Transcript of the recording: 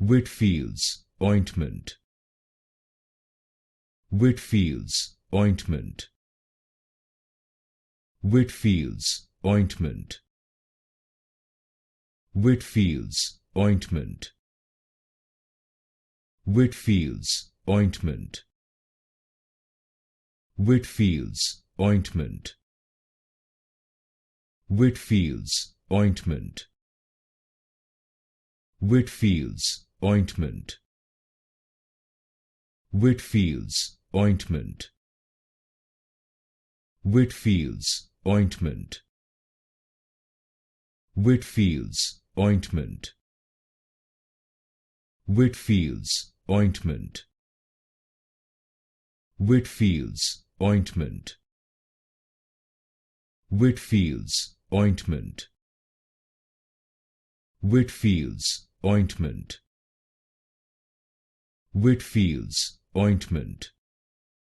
Whitfield's ointment. Whitfield's ointment. Whitfield's ointment. Whitfield's ointment. Whitfield's ointment. Whitfield's ointment. Whitfield's ointment. Whitfield's ointment. Whitfield's ointment. Whitfield's ointment. Whitfield's ointment. Whitfield's ointment. Whitfield's ointment. Whitfield's ointment. Whitfield's ointment. Whitfield's ointment.